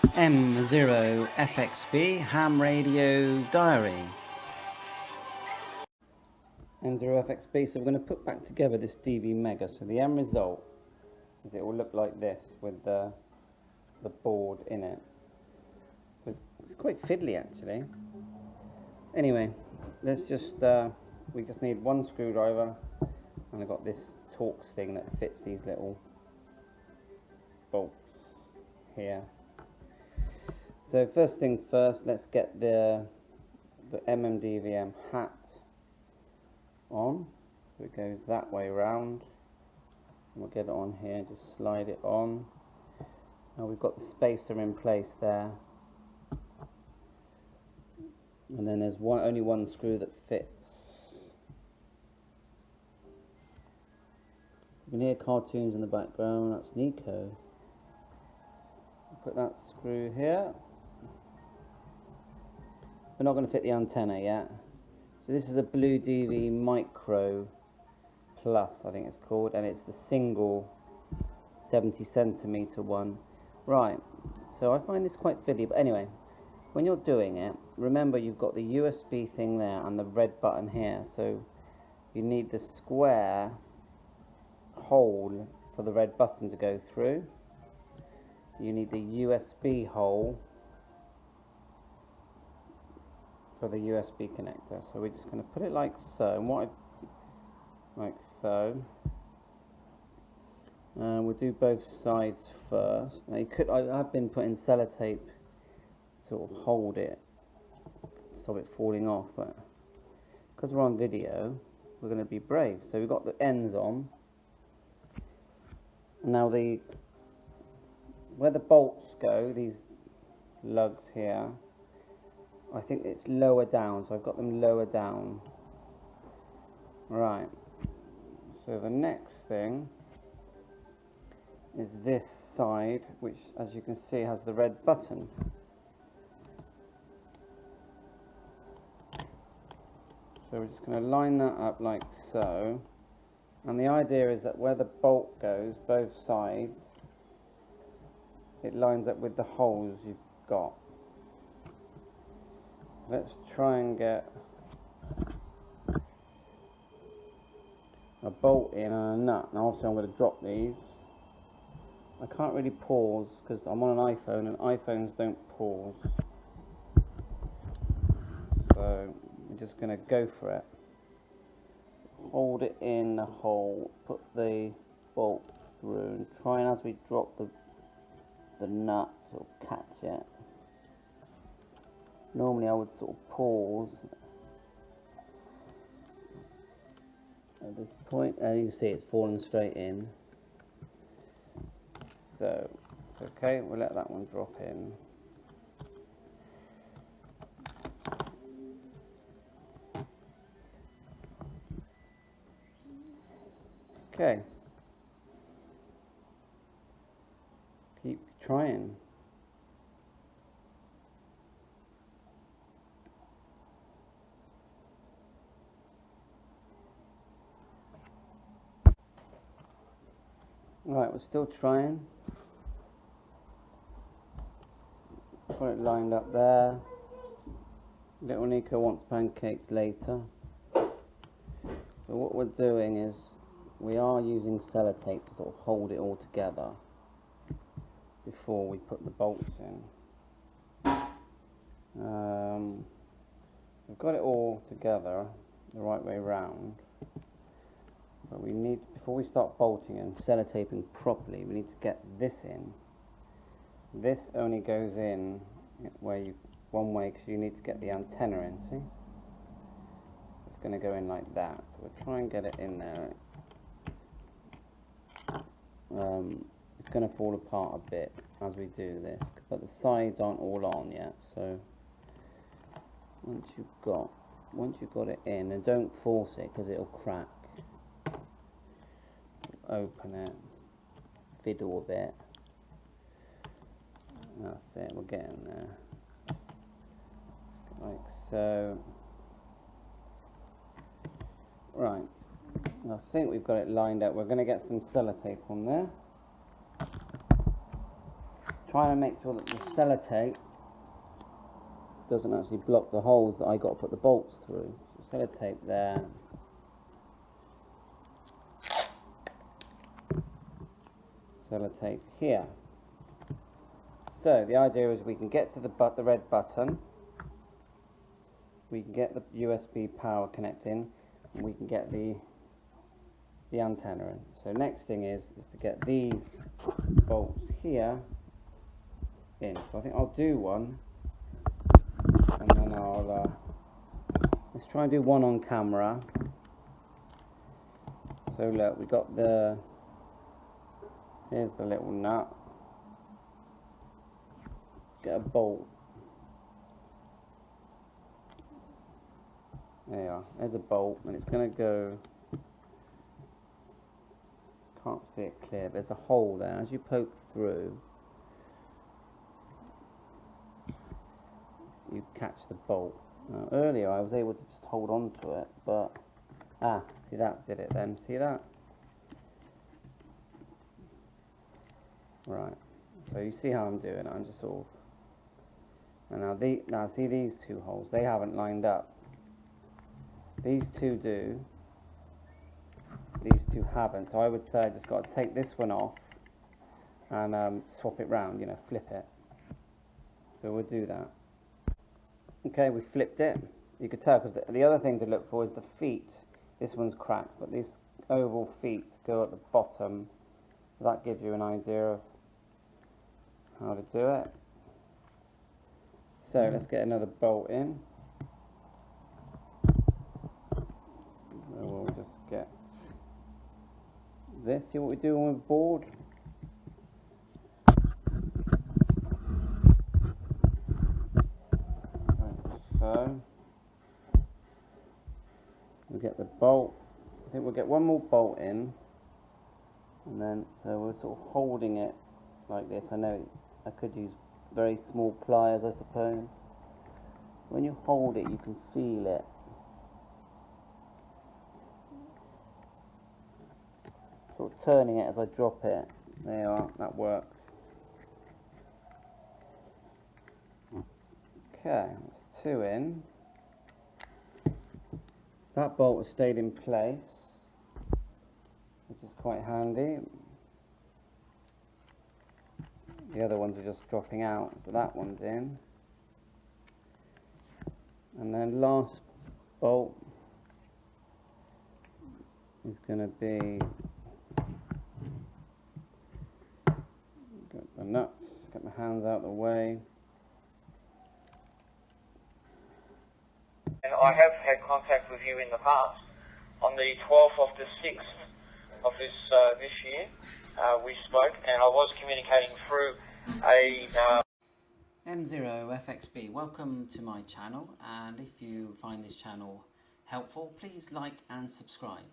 M0FXB Ham Radio Diary. M0FXB, so we're going to put back together this DV Mega. So the end result is it will look like this with the board in it. It's quite fiddly actually. Anyway, let's just we just need one screwdriver, and I've got this Torx thing that fits these little bolts here. So first thing first, let's get the MMDVM hat on. So it goes that way round, and we'll get it on here, just slide it on. Now we've got the spacer in place there, and then there's only one screw that fits. You can hear cartoons in the background, that's Nico. Put that screw here. We're not going to fit the antenna yet. So this is a Blue DV Micro Plus, I think it's called, and it's the single 70cm one. Right, so I find this quite fiddly, but anyway, when you're doing it, remember you've got the USB thing there and the red button here, so you need the square hole for the red button to go through. You need the USB hole for the USB connector. So we're just going to put it like so, and like so. And we'll do both sides first. Now I've been putting sellotape to sort of hold it, stop it falling off, but because we're on video, we're going to be brave. So we've got the ends on. And now where the bolts go, these lugs here, I think it's lower down, so I've got them lower down. Right, so the next thing is this side, which as you can see has the red button. So we're just going to line that up like so, and the idea is that where the bolt goes, both sides, it lines up with the holes you've got. Let's try and get a bolt in and a nut. Now obviously I'm going to drop these. I can't really pause because I'm on an iPhone and iPhones don't pause. So I'm just going to go for it. Hold it in the hole, put the bolt through, and try and as we drop the nut, sort of catch it. Normally I would sort of pause at this point, and you can see it's falling straight in. So it's okay, we'll let that one drop in. Okay. Keep trying. Right, we're still trying. Got it lined up there. Little Nico wants pancakes later. So what we're doing is we are using sellotape to sort of hold it all together before we put the bolts in. We've got it all together the right way round, but we need, before we start bolting and sellotaping properly, we need to get this in. This only goes in where one way, because you need to get the antenna in, see? It's going to go in like that, so we'll try and get it in there. It's going to fall apart a bit as we do this, but the sides aren't all on yet, so once you've got it in, and don't force it because it'll crack. Open it, fiddle a bit. That's it, we're getting there. Like so. Right, I think we've got it lined up. We're going to get some sellotape on there. trying to make sure that the sellotape doesn't actually block the holes that I got to put the bolts through. So sellotape there. Sellotape here. So the idea is we can get to the red button, we can get the USB power connecting, and we can get the antenna in. So next thing is to get these bolts here in. So I think I'll do one, and then I'll let's try and do one on camera. So look, we got here's the little nut. Let's get a bolt. There you are. There's a bolt, and it's going to go. Can't see it clear. There's a hole there. As you poke through, you catch the bolt. Now, earlier I was able to just hold on to it, but see, that did it then. See that? Right. So you see how I'm doing it. I'm just sort of. And now see these two holes. They haven't lined up. These two do. These two haven't. So I would say I just got to take this one off and swap it round. You know, flip it. So we'll do that. Okay, we flipped it. You could tell, because the other thing to look for is the feet. This one's cracked, but these oval feet go at the bottom. So that gives you an idea of how to do it. So let's get another bolt in. We'll just get this. See what we do on the board. So we get the bolt. I think we'll get one more bolt in, and then so we're sort of holding it like this. I know I could use very small pliers, I suppose. When you hold it, you can feel it. Sort of turning it as I drop it. There you are, that works. Okay, that's two in. That bolt has stayed in place, which is quite handy. The other ones are just dropping out, so that one's in. And then last bolt is going to be, get the nuts, get my hands out of the way. And I have had contact with you in the past. On the 12th of the 6th of this year, we spoke, and I was communicating through a M0FXB. Welcome to my channel, and if you find this channel helpful, please like and subscribe.